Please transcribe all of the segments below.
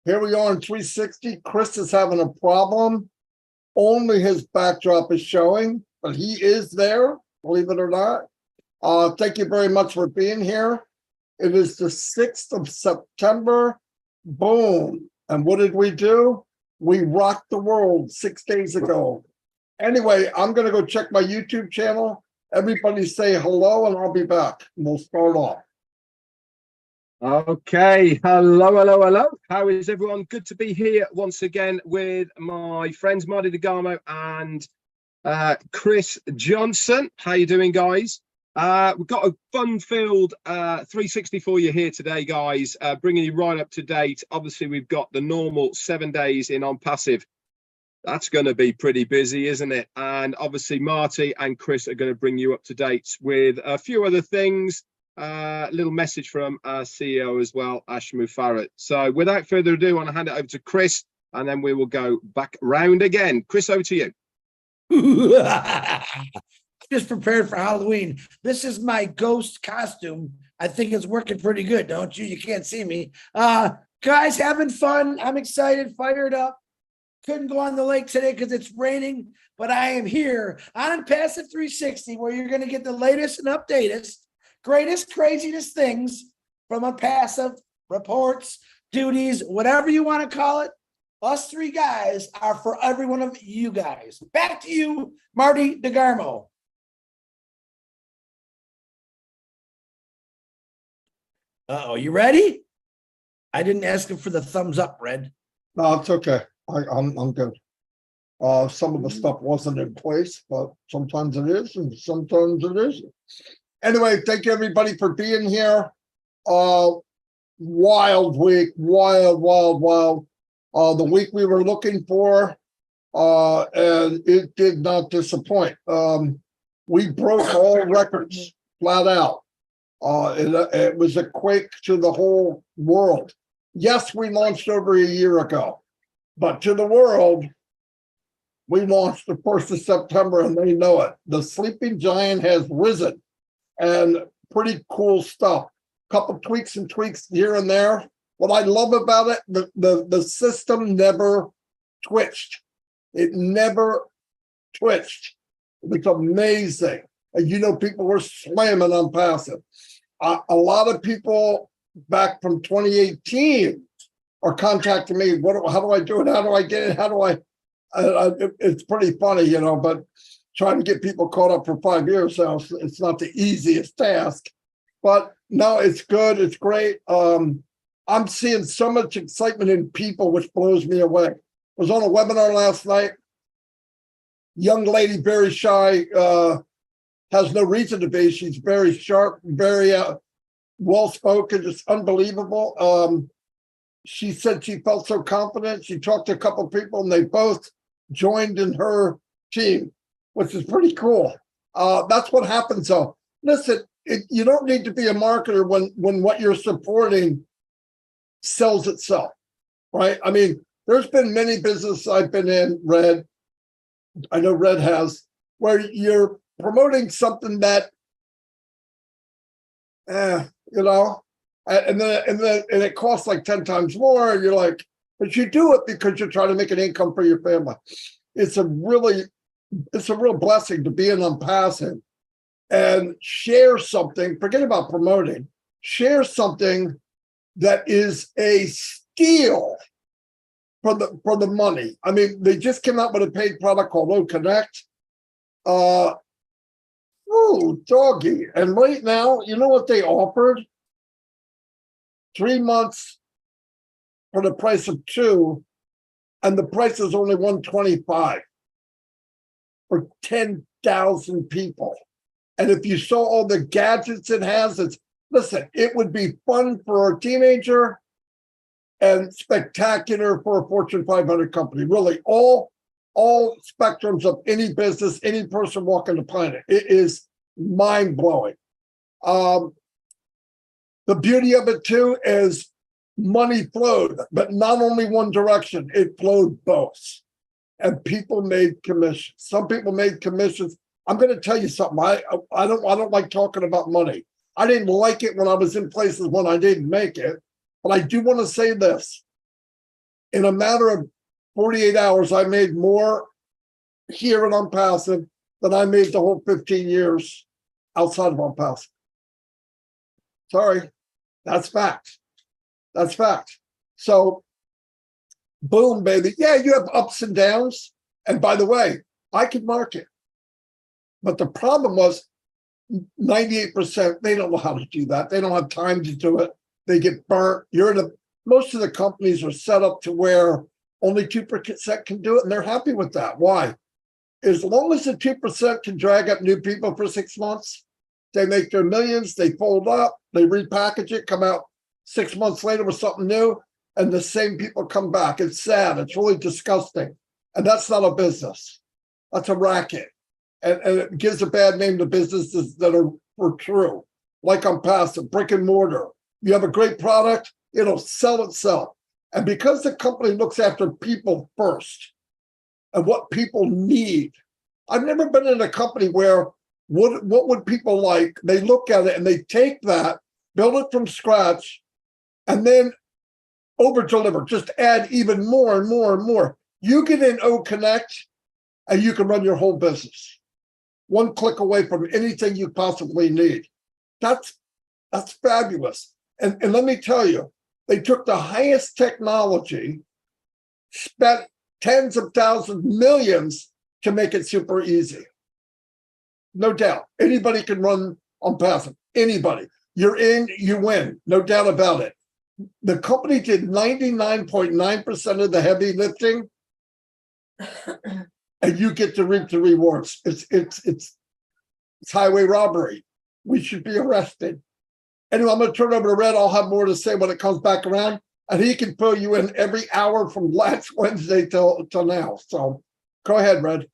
Here we are in 360. Chrish is having a problem. Only his backdrop is showing, but he is there, believe it or not. Thank you very much for being here. It is the 6th of September. Boom. And what did we do? We rocked the world 6 days ago. Anyway, I'm going to go check my YouTube channel. Everybody say hello, and I'll be back. We'll start off. Okay, hello. How is everyone? Good to be here once again with my friends Marty DeGarmo and Chris Johnson. How you doing, guys? We've got a fun-filled 360 for you here today, guys, bringing you right up to date. Obviously, we've got the normal 7 days in on passive. That's going to be pretty busy, isn't it? And obviously, Marty and Chris are going to bring you up to date with a few other things. Little message from our CEO as well, Ash Mufarrat. So without further ado, I want to hand it over to Chris, and then we will go back round again. Chris, over to you. Just prepared for Halloween. This is my ghost costume. I think it's working pretty good, don't you? You can't see me. Guys, having fun. I'm excited, fired up. Couldn't go on the lake today because it's raining, but I am here on Passive 360, where you're going to get the latest and updatest, greatest, craziest things from a passive, reports, duties, whatever you want to call it. Us three guys are for every one of you guys. Back to you, Marty DeGarmo. Uh-oh, you ready? I didn't ask him for the thumbs up, Red. No, it's okay. I'm good. Some of the stuff wasn't in place, but sometimes it is, and sometimes it isn't. Anyway, thank you everybody for being here. Wild week, wild. The week we were looking for, and it did not disappoint. We broke all records, flat out. It was a quake to the whole world. Yes, we launched over a year ago, but to the world, we launched the 1st of September, and they know it. The sleeping giant has risen, and pretty cool stuff. Couple tweaks here and there. What I love about it, the system never twitched. It never twitched. It was amazing. And people were slamming on passive. A lot of people back from 2018 are contacting me. How do I do it? How do I get it? How do I? It's pretty funny, but trying to get people caught up for 5 years now, it's not the easiest task. But no, it's good. It's great. I'm seeing so much excitement in people, which blows me away. I was on a webinar last night. Young lady, very shy, has no reason to be. She's very sharp, very well-spoken, just unbelievable. She said she felt so confident. She talked to a couple of people, and they both joined in her team, which is pretty cool. That's what happens, though. Listen, you don't need to be a marketer when what you're supporting sells itself, right? I mean, there's been many businesses I've been in, Red, I know Red has, where you're promoting something that, and it costs like 10 times more, and you're like, but you do it because you're trying to make an income for your family. It's a real blessing to be in on passive and share something, forget about promoting, share something that is a steal for the money. I mean, they just came out with a paid product called O Connect. Doggy. And right now, you know what they offered? 3 months for the price of 2, and the price is only $125 for 10,000 people. And if you saw all the gadgets it has, listen, it would be fun for a teenager and spectacular for a Fortune 500 company. Really, all spectrums of any business, any person walking the planet. It is mind-blowing. The beauty of it, too, is money flowed, but not only one direction. It flowed both. And people made commissions. Some people made commissions. I'm going to tell you something. I don't like talking about money. I didn't like it when I was in places when I didn't make it. But I do want to say this. In a matter of 48 hours, I made more here and on passive than I made the whole 15 years outside of on passive. Sorry, that's fact. That's fact. So, boom, baby. Yeah, you have ups and downs. And by the way, I can market. But the problem was 98%, they don't know how to do that. They don't have time to do it. They get burnt. Most of the companies are set up to where only 2% can do it, and they're happy with that. Why? As long as the 2% can drag up new people for 6 months, they make their millions, they fold up, they repackage it, come out 6 months later with something new, and the same people come back. It's sad. It's really disgusting. And that's not a business. That's a racket. And it gives a bad name to businesses that are true, like on passive, brick and mortar. You have a great product, it'll sell itself. And because the company looks after people first and what people need, I've never been in a company where what would people like? They look at it and they take that, build it from scratch, and then over deliver, just add even more and more and more. You get in O Connect and you can run your whole business. One click away from anything you possibly need. That's fabulous. And let me tell you, they took the highest technology, spent tens of thousands, millions to make it super easy. No doubt. Anybody can run on passive. Anybody. You're in, you win. No doubt about it. The company did 99.9% of the heavy lifting, and you get to reap the rewards. It's highway robbery. We should be arrested. Anyway, I'm going to turn over to Red. I'll have more to say when it comes back around, and he can fill you in every hour from last Wednesday till now. So go ahead, Red.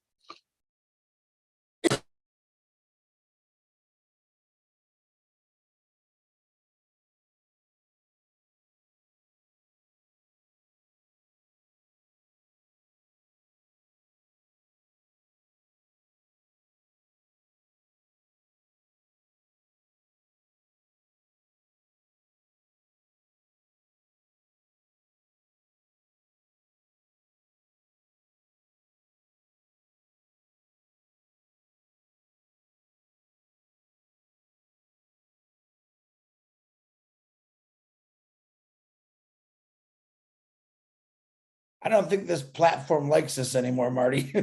I don't think this platform likes us anymore, Marty.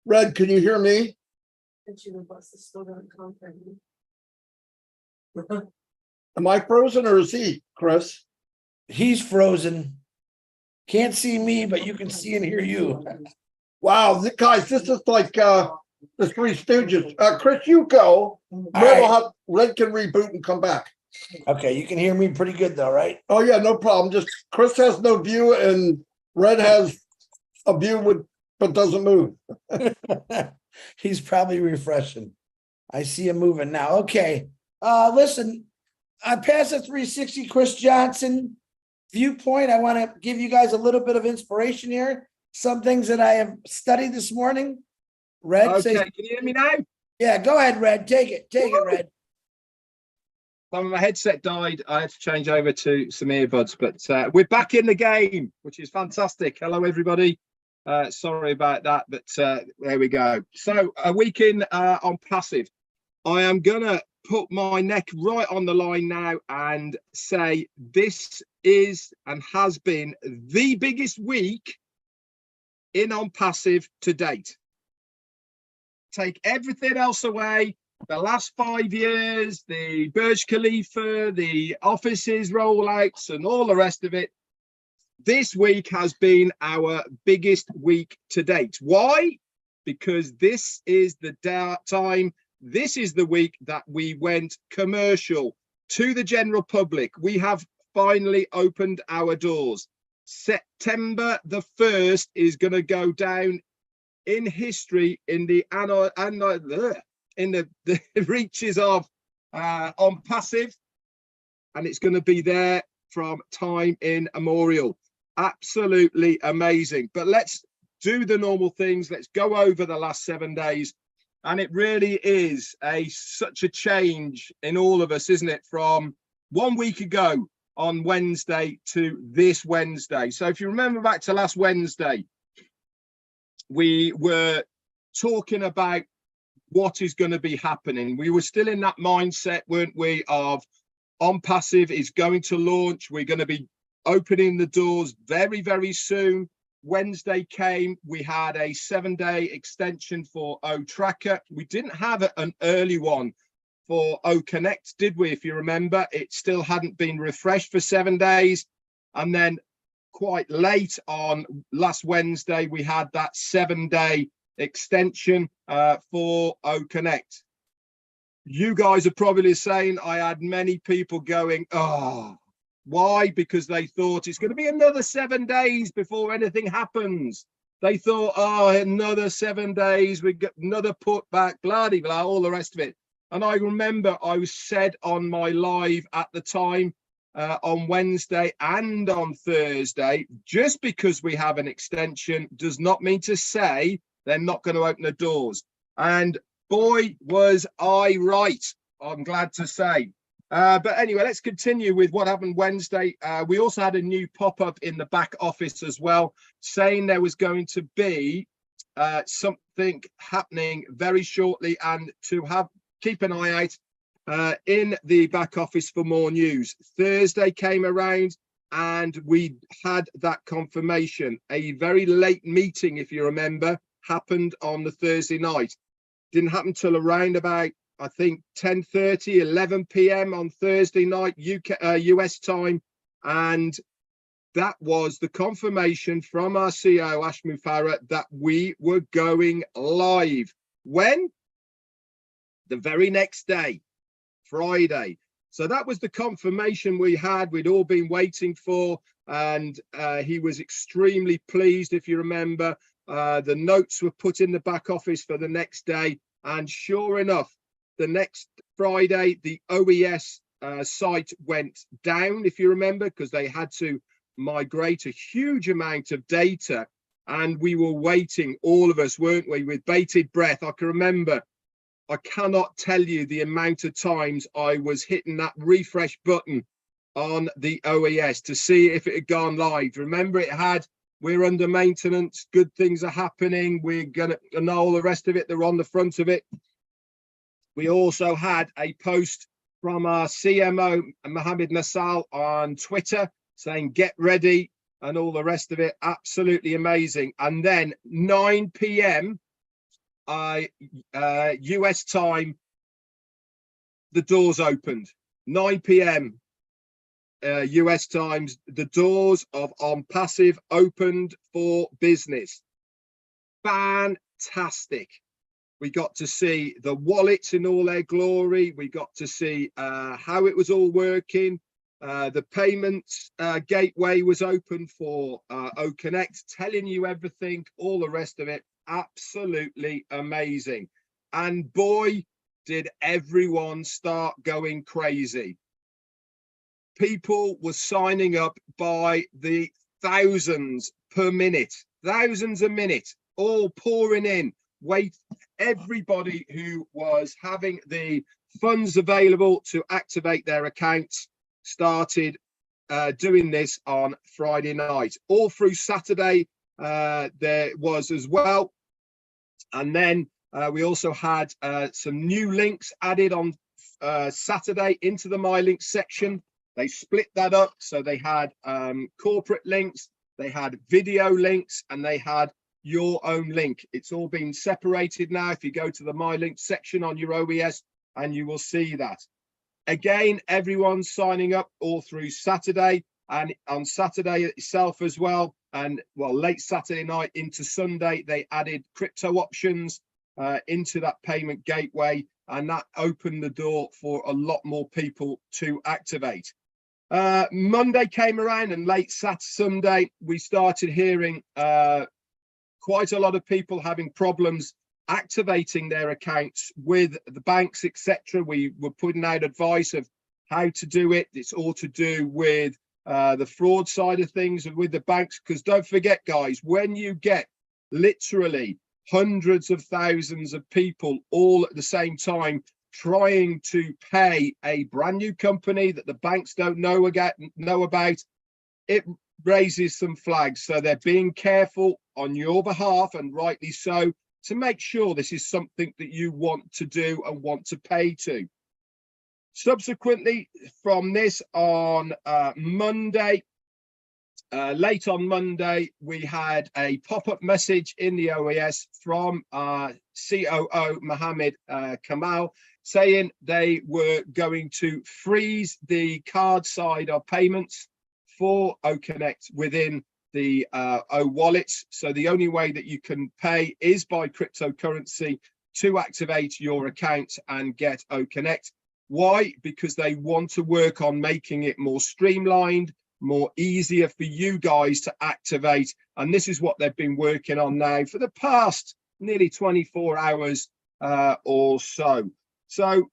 Red, can you hear me? Am I frozen or is he, Chris? He's frozen. Can't see me, but you can see and hear you. Wow, guys, this is like the Three Stooges. Chris, you go. Right. Red can reboot and come back. Okay, you can hear me pretty good though, right? Oh yeah, no problem. Just Chris has no view and Red has a view but doesn't move. He's probably refreshing. I see him moving now. Okay. Listen, I passed the 360 Chrish Johnson viewpoint. I want to give you guys a little bit of inspiration here. Some things that I have studied this morning. Red, Okay, can you hear me now? Yeah, go ahead, Red. Take it, Red. My headset died. I had to change over to some earbuds, but we're back in the game, which is fantastic. Hello, everybody. Sorry about that, but there we go. So a week in on passive. I am gonna put my neck right on the line now and say this is and has been the biggest week in on passive to date. Take everything else away, the last 5 years, the Burj Khalifa, the offices rollouts and all the rest of it. This week has been our biggest week to date. Why? Because this is the time, this is the week that we went commercial to the general public. We have finally opened our doors. September the 1st is going to go down in history, in the the reaches of on passive, and it's going to be there from time immemorial. Absolutely amazing. But let's do the normal things. Let's go over the last 7 days. And it really is such a change in all of us, isn't it? From 1 week ago on Wednesday to this Wednesday. So if you remember back to last Wednesday, we were talking about what is going to be happening. We were still in that mindset, weren't we, of On Passive is going to launch. We're going to be opening the doors very, very soon. Wednesday came, we had a 7-day extension for O Tracker. We didn't have an early one for O Connect, did we? If you remember, it still hadn't been refreshed for 7 days. And then quite late on last Wednesday, we had that 7-day extension for O Connect. You guys are probably saying, I had many people going, oh, why? Because they thought it's going to be another 7 days before anything happens. They thought, oh, another 7 days, we get another putback, blah, blah, blah, all the rest of it. And I remember I was said on my live at the time, on Wednesday and on Thursday, just because we have an extension does not mean to say they're not going to open the doors. And boy, was I right, I'm glad to say. But anyway, let's continue with what happened Wednesday. We also had a new pop-up in the back office as well, saying there was going to be something happening very shortly, and to keep an eye out in the back office for more news. Thursday came around and we had that confirmation. A very late meeting, if you remember, happened on the Thursday night. Didn't happen till around about, I think, 10:30, 11 p.m. on Thursday night, US time. And that was the confirmation from our CEO, Ash Mufareh, that we were going live. When? The very next day, Friday. So that was the confirmation we had. We'd all been waiting for. And he was extremely pleased, if you remember. The notes were put in the back office for the next day. And sure enough, the next Friday, the OES site went down, if you remember, because they had to migrate a huge amount of data. And we were waiting, all of us, weren't we, with bated breath. I can remember, I cannot tell you the amount of times I was hitting that refresh button on the OES to see if it had gone live. Remember, it had, we're under maintenance, good things are happening, we're going to, and all the rest of it, they're on the front of it. We also had a post from our CMO, Mohammed Nassal, on Twitter saying, get ready, and all the rest of it. Absolutely amazing. And then 9 p.m. US time, the doors opened. 9 p.m. US times, the doors of On Passive opened for business. Fantastic. We got to see the wallets in all their glory. We got to see how it was all working. The payments gateway was open for O Connect, telling you everything, all the rest of it. Absolutely amazing. And boy, did everyone start going crazy. People were signing up by the thousands per minute, thousands a minute, all pouring in. Wait, everybody who was having the funds available to activate their accounts started doing this on Friday night. All through Saturday, there was as well. And then we also had some new links added on Saturday into the My Links section. They split that up. So they had corporate links, they had video links, and they had your own link. It's all been separated now. If you go to the My Links section on your OES, and you will see that. Again, everyone's signing up all through Saturday, and on Saturday itself as well. And well, late Saturday night into Sunday, they added crypto options into that payment gateway, and that opened the door for a lot more people to activate. Monday came around, and late Sunday, we started hearing quite a lot of people having problems activating their accounts with the banks, etc. We were putting out advice of how to do it. It's all to do with the fraud side of things and with the banks, because don't forget, guys, when you get literally hundreds of thousands of people all at the same time trying to pay a brand new company that the banks don't know about, it raises some flags. So they're being careful on your behalf, and rightly so, to make sure this is something that you want to do and want to pay to. Subsequently, from this on Monday, late on Monday, we had a pop-up message in the OAS from COO Mohammed Kamal saying they were going to freeze the card side of payments for OConnect within the O wallets. So the only way that you can pay is by cryptocurrency to activate your account and get OConnect. Why? Because they want to work on making it more streamlined, more easier for you guys to activate. And this is what they've been working on now for the past nearly 24 hours or so. So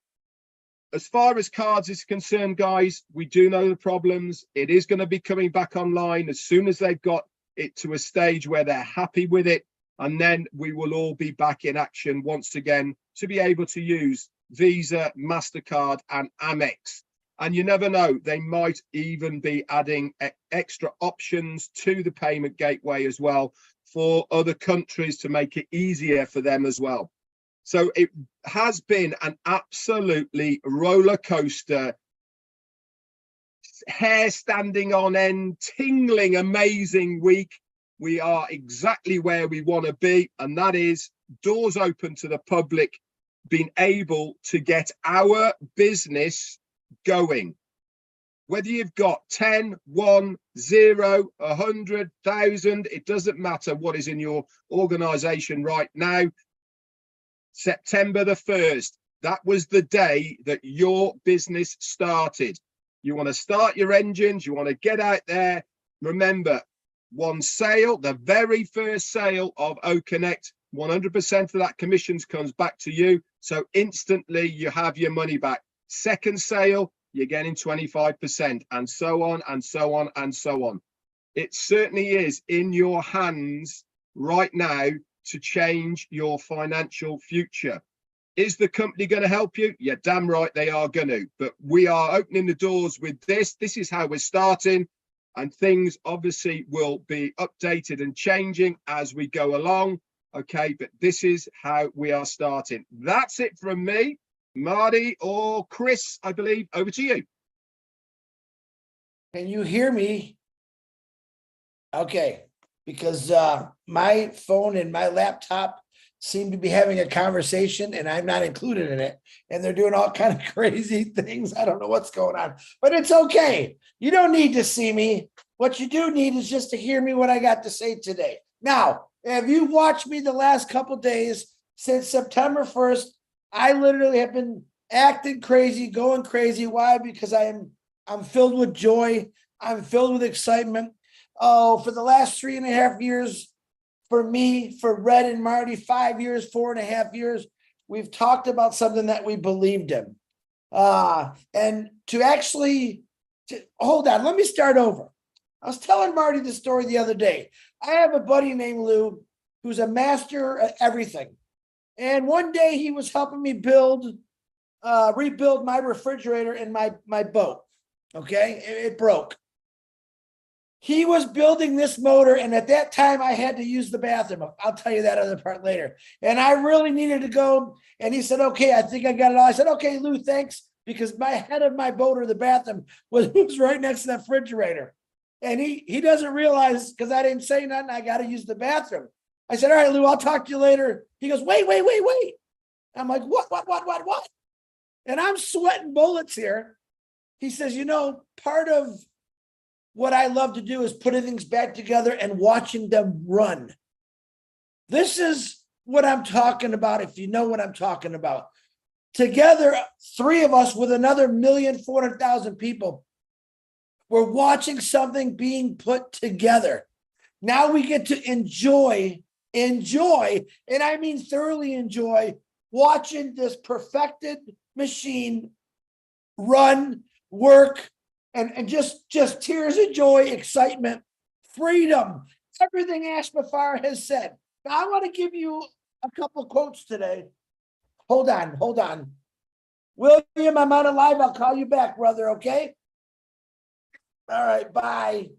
as far as cards is concerned, guys, we do know the problems. It is going to be coming back online as soon as they've got it to a stage where they're happy with it. And then we will all be back in action once again to be able to use Visa, MasterCard and Amex. And you never know, they might even be adding extra options to the payment gateway as well for other countries to make it easier for them as well. So it has been an absolutely roller coaster, hair standing on end, tingling, amazing week. We are exactly where we want to be, and that is doors open to the public, being able to get our business going. Whether you've got 10, 1, 0, 100,000, it doesn't matter what is in your organization right now. September the 1st, that was the day that your business started. You want to start your engines, you want to get out there. Remember, one sale, the very first sale of OConnect, 100% of that commissions comes back to you. So instantly you have your money back. Second sale, you're getting 25%, and so on and so on and so on. It certainly is in your hands right now to change your financial future. Is the company going to help you? Yeah, damn right they are going to. But we are opening the doors with this. This is how we're starting. And things obviously will be updated and changing as we go along. Okay, but this is how we are starting. That's it from me. Marty or Chris, I believe, over to you. Can you hear me? Okay, because my phone and my laptop seem to be having a conversation and I'm not included in it. And they're doing all kind of crazy things. I don't know what's going on, but it's okay. You don't need to see me. What you do need is just to hear me what I got to say today. Now, if you watched me the last couple of days since September 1st, I literally have been acting crazy, going crazy. Why? Because I'm filled with joy. I'm filled with excitement. Oh, for the last 3.5 years, for me, for Red and Marty, 5 years, 4.5 years, we've talked about something that we believed in. And to actually, hold on, let me start over. I was telling Marty the story the other day. I have a buddy named Lou who's a master at everything. And one day he was helping me rebuild my refrigerator in my boat. Okay, it broke. He was building this motor, and at that time I had to use the bathroom. I'll tell you that other part later. And I really needed to go. And he said, okay, I think I got it all. I said, okay, Lou, thanks. Because my head of my boat or the bathroom was right next to the refrigerator. And he doesn't realize, because I didn't say nothing, I got to use the bathroom. I said, all right, Lou, I'll talk to you later. He goes, wait. I'm like, what? And I'm sweating bullets here. He says, part of what I love to do is putting things back together and watching them run. This is what I'm talking about, if you know what I'm talking about. Together, 3 of us with another 1,400,000 people, we're watching something being put together. Now we get to enjoy enjoy, and I mean thoroughly enjoy, watching this perfected machine run, work, and just tears of joy, excitement, freedom, everything Ash Mafar has said. Now, I want to give you a couple quotes today. Hold on. William, I'm on a live. I'll call you back, brother, okay? All right, bye.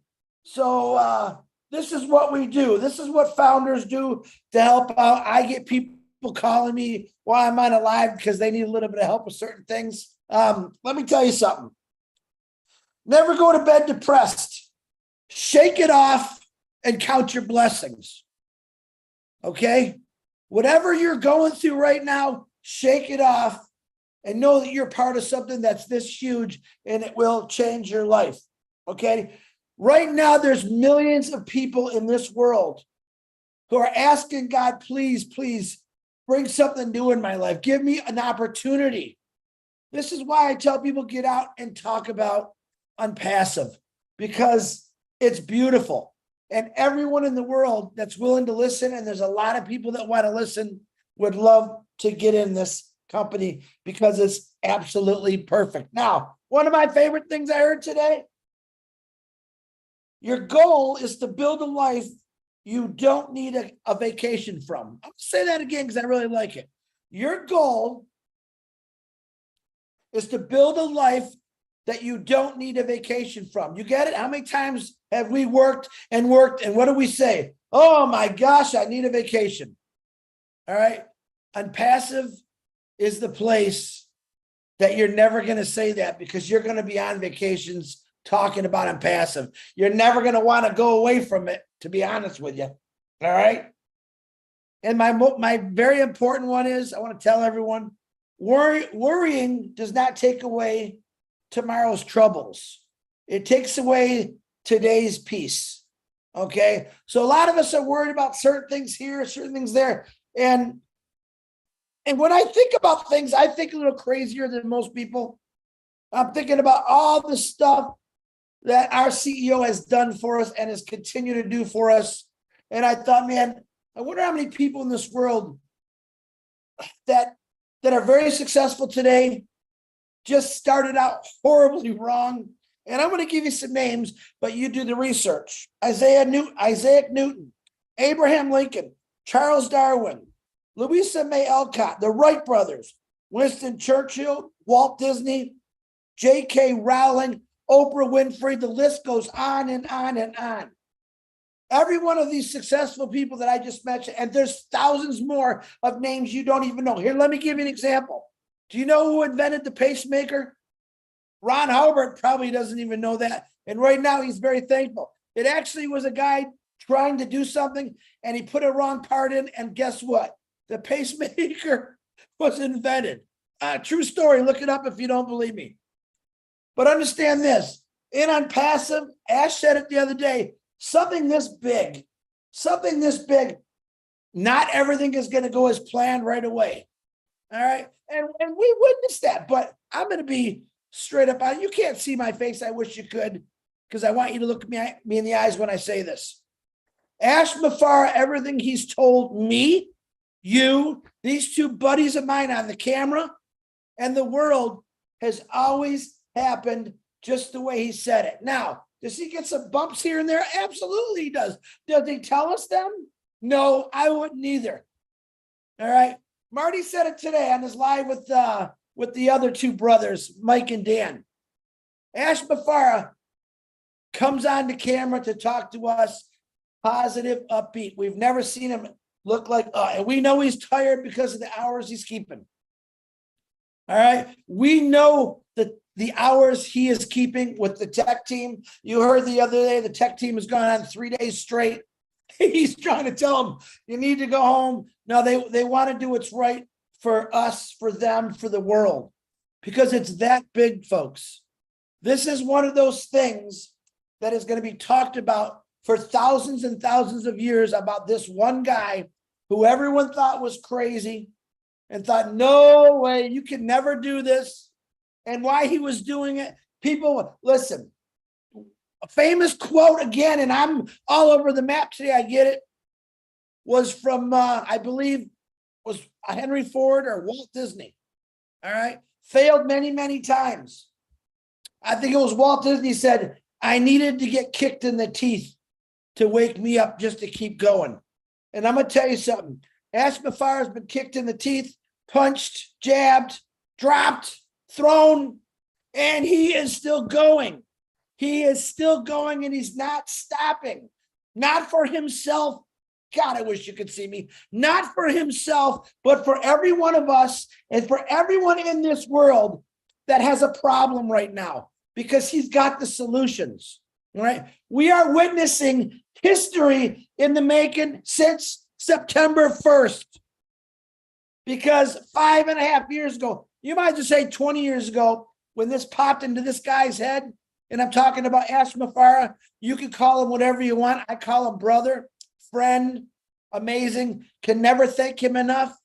So this is what we do. This is what founders do to help out. I get people calling me while I'm on a live because they need a little bit of help with certain things. Let me tell you something. Never go to bed depressed. Shake it off and count your blessings. Okay? Whatever you're going through right now, shake it off and know that you're part of something that's this huge and it will change your life. Okay? Right now, there's millions of people in this world who are asking God, please, please bring something new in my life. Give me an opportunity. This is why I tell people get out and talk about Unpassive, because it's beautiful. And everyone in the world that's willing to listen, and there's a lot of people that want to listen, would love to get in this company because it's absolutely perfect. Now, one of my favorite things I heard today, your goal is to build a life you don't need a vacation from. I'm going to say that again because I really like it. Your goal is to build a life that you don't need a vacation from. You get it? How many times have we worked, and what do we say? Oh my gosh, I need a vacation. All right. Unpassive is the place that you're never going to say that, because you're going to be on vacations talking about Unpassive. You're never going to want to go away from it, to be honest with you. All right. And my very important one is, I want to tell everyone, worrying does not take away tomorrow's troubles. It takes away today's peace. Okay. So a lot of us are worried about certain things here, certain things there. And when I think about things, I think a little crazier than most people. I'm thinking about all the stuff that our CEO has done for us and has continued to do for us. And I thought, man, I wonder how many people in this world that are very successful today just started out horribly wrong. And I'm going to give you some names, but you do the research. Isaac Newton, Abraham Lincoln, Charles Darwin, Louisa May Alcott, the Wright brothers, Winston Churchill, Walt Disney, J.K. Rowling, Oprah Winfrey, the list goes on and on and on. Every one of these successful people that I just mentioned, and there's thousands more of names you don't even know. Here, let me give you an example. Do you know who invented the pacemaker? Ron Hubbard probably doesn't even know that. And right now he's very thankful. It actually was a guy trying to do something and he put a wrong part in, and guess what? The pacemaker was invented. True story. Look it up if you don't believe me. But understand this. In Unpassive, Ash said it the other day, something this big, not everything is going to go as planned right away. All right. And we witnessed that, but I'm going to be straight up on it. You can't see my face. I wish you could, because I want you to look me in the eyes when I say this. Ash Mafar, everything he's told me, you, these two buddies of mine on the camera, and the world has always happened just the way he said it. Now, does he get some bumps here and there? Absolutely he does. Does he tell us them? No, I wouldn't either. All right. Marty said it today on his live with the other two brothers, Mike and Dan. Ash Mafara comes on the camera to talk to us, positive, upbeat. We've never seen him look like, and we know he's tired because of the hours he's keeping. All right. We know that the hours he is keeping with the tech team. You heard the other day, the tech team has gone on 3 days straight. He's trying to tell them, you need to go home. No, they want to do what's right for us, for them, for the world, because it's that big, folks. This is one of those things that is going to be talked about for thousands and thousands of years, about this one guy who everyone thought was crazy and thought, no way, you can never do this. And why he was doing it. People, listen, a famous quote again, and I'm all over the map today. I get it. was from, I believe, was Henry Ford or Walt Disney. All right. Failed many, many times. I think it was Walt Disney said, I needed to get kicked in the teeth to wake me up just to keep going. And I'm going to tell you something. Ash Mafar has been kicked in the teeth, punched, jabbed, dropped, thrown, and he is still going. He is still going and he's not stopping. Not for himself. God, I wish you could see me. Not for himself, but for every one of us and for everyone in this world that has a problem right now, because he's got the solutions. All right. We are witnessing history in the making since September 1st. Because 5.5 years ago, you might just say 20 years ago, when this popped into this guy's head, and I'm talking about Ash Mafara, you can call him whatever you want. I call him brother, friend, amazing, can never thank him enough.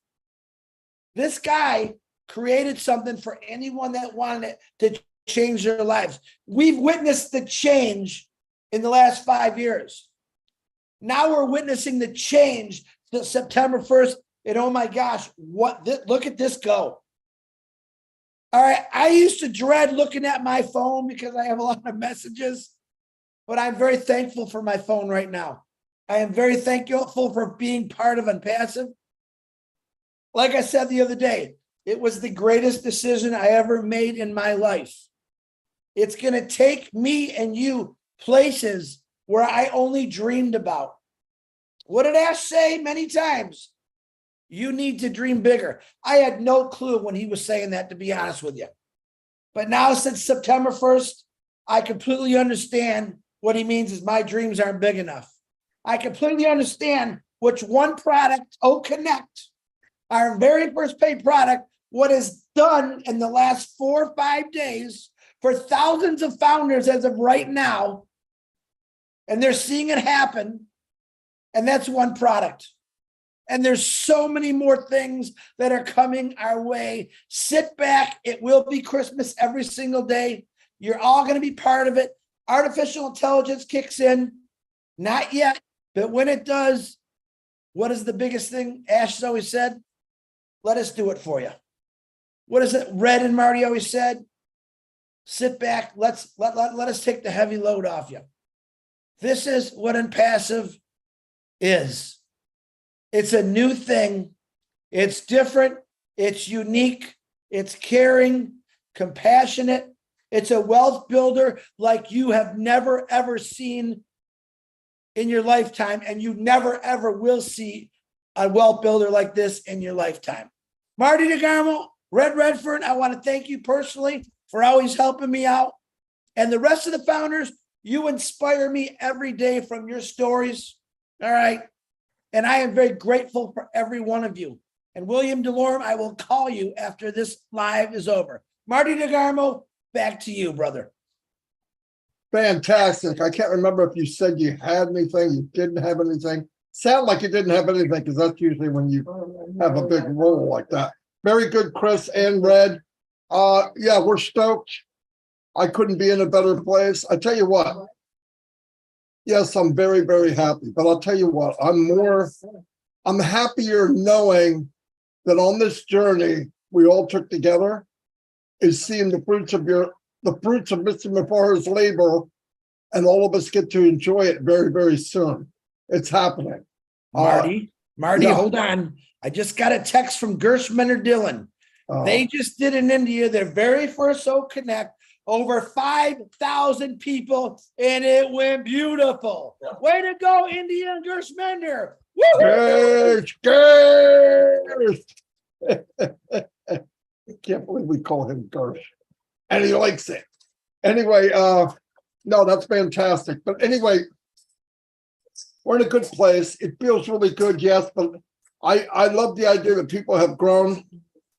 This guy created something for anyone that wanted to change their lives. We've witnessed the change in the last 5 years. Now we're witnessing the change to September 1st. And oh my gosh, look at this go. All right. I used to dread looking at my phone because I have a lot of messages, but I'm very thankful for my phone right now. I am very thankful for being part of Unpassive. Like I said the other day, it was the greatest decision I ever made in my life. It's going to take me and you places where I only dreamed about. What did Ash say many times? You need to dream bigger. I had no clue when he was saying that, to be honest with you. But now since September 1st, I completely understand what he means is my dreams aren't big enough. I completely understand which one product, Connect, our very first paid product, what is done in the last 4 or 5 days for thousands of founders as of right now. And they're seeing it happen. And that's one product. And there's so many more things that are coming our way. Sit back. It will be Christmas every single day. You're all going to be part of it. Artificial intelligence kicks in. Not yet, but when it does, what is the biggest thing Ash has always said? Let us do it for you. What is it Red and Marty always said? Sit back. Let us take the heavy load off you. This is what Unpassive is. It's a new thing. It's different. It's unique. It's caring, compassionate. It's a wealth builder like you have never, ever seen in your lifetime. And you never, ever will see a wealth builder like this in your lifetime. Marty DeGarmo, Red Redfern, I want to thank you personally for always helping me out. And the rest of the founders, you inspire me every day from your stories. All right. And I am very grateful for every one of you. And William DeLorme, I will call you after this live is over. Marty DeGarmo, back to you, brother. Fantastic. I can't remember if you said you had anything, you didn't have anything. Sound like you didn't have anything, because that's usually when you have a big role like that. Very good, Chris and Red. Yeah, we're stoked. I couldn't be in a better place. I tell you what. Yes, I'm very, very happy. But I'll tell you what, I'm happier knowing that on this journey we all took together is seeing the fruits of Mr. Mafar's labor, and all of us get to enjoy it very, very soon. It's happening. Marty, yeah. Hold on. I just got a text from Gershman Dillon. They just did in India their very first Connect. Over 5,000 people, and it went beautiful. Yeah. Way to go, India and Gershmender. I can't believe we call him Gersh. And he likes it. Anyway, no, that's fantastic. But anyway, we're in a good place. It feels really good, yes, but I love the idea that people have grown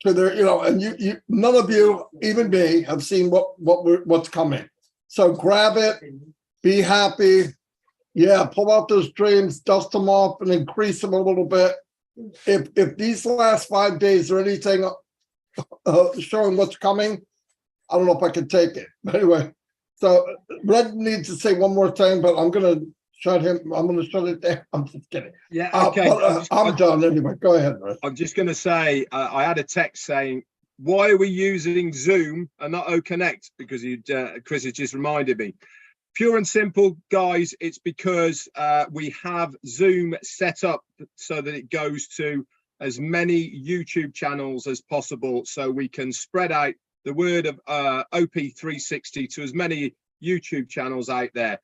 to their, and you none of you, even me, have seen what's coming. So grab it, be happy. Yeah, pull out those dreams, dust them off, and increase them a little bit. If these last 5 days are anything showing what's coming, I don't know if I can take it. But anyway, so Red needs to say one more thing, but I'm going to shut him. I'm going to shut it down. I'm just kidding. Yeah, okay. I'm done anyway. Go ahead, Chris. I'm just going to say, I had a text saying, why are we using Zoom and not OConnect? Because Chris has just reminded me. Pure and simple, guys, it's because we have Zoom set up so that it goes to as many YouTube channels as possible, so we can spread out the word of OP360 to as many YouTube channels out there.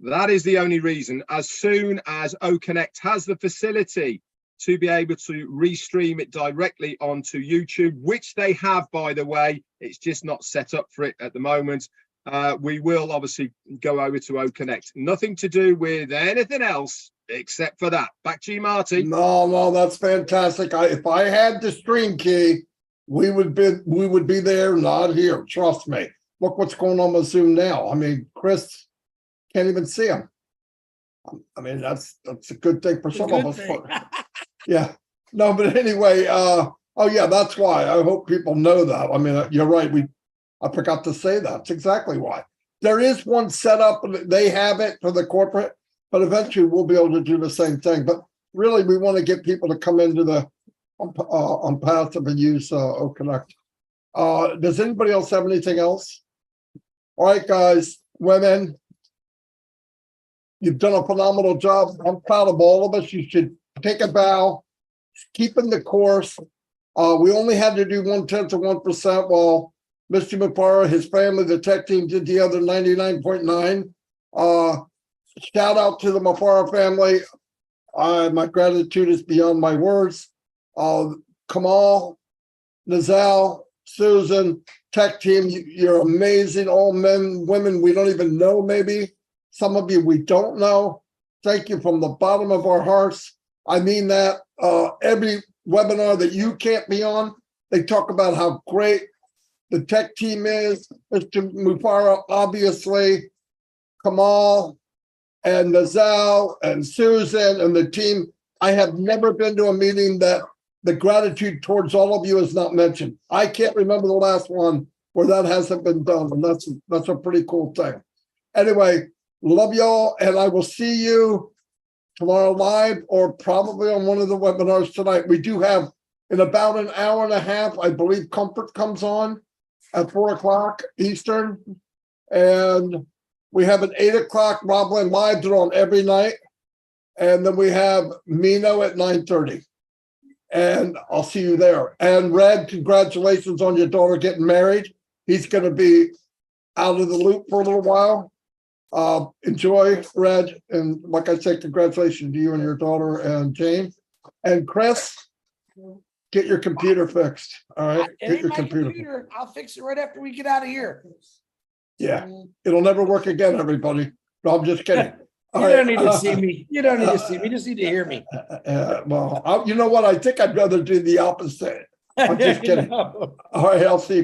That is the only reason. As soon as OConnect has the facility to be able to restream it directly onto YouTube, which they have, by the way, it's just not set up for it at the moment. We will obviously go over to OConnect. Nothing to do with anything else except for that. Back to you, Marty. No, that's fantastic. If I had the stream key, we would be there, not here. Trust me. Look what's going on with Zoom now. I mean, Chris can't even see him. I mean, that's a good thing for some of us. Yeah. No, but anyway, oh yeah, that's why. I hope people know that. I mean, you're right. I forgot to say that. That's exactly why. There is one set up, they have it for the corporate, but eventually we'll be able to do the same thing. But really, we want to get people to come into the on passive and use OConnect. Does anybody else have anything else? All right, guys, women, you've done a phenomenal job. I'm proud of all of us. You should take a bow, keep in the course. We only had to do 0.1% while Mr. Mufara, his family, the tech team did the other 99.9. Shout out to the Mufara family. My gratitude is beyond my words. Kamal, Nazal, Susan, tech team, you're amazing. All men, women, we don't even know, maybe. Some of you we don't know. Thank you from the bottom of our hearts. I mean that. Every webinar that you can't be on, they talk about how great the tech team is. Mr. Mufara, obviously, Kamal and Nazal and Susan and the team. I have never been to a meeting that the gratitude towards all of you is not mentioned. I can't remember the last one where that hasn't been done, and that's a pretty cool thing. Anyway, love y'all, and I will see you tomorrow live or probably on one of the webinars tonight. We do have, in about an hour and a half, I believe Comfort comes on at 4:00 Eastern, and we have an 8:00 Rob Lynn Live. They're on every night, and then we have Mino at 9:30, and I'll see you there. And Red, congratulations on your daughter getting married. He's going to be out of the loop for a little while. Enjoy, Red, and like I said, congratulations to you and your daughter and Jane. And Chris, get your computer fixed. All right, get your computer. I'll fix it right after we get out of here. Yeah, it'll never work again, everybody. No, I'm just kidding. You don't need to see me. You don't need to see me. You just need to hear me. Well, you know what? I think I'd rather do the opposite. I'm just kidding. All right, I'll see you guys.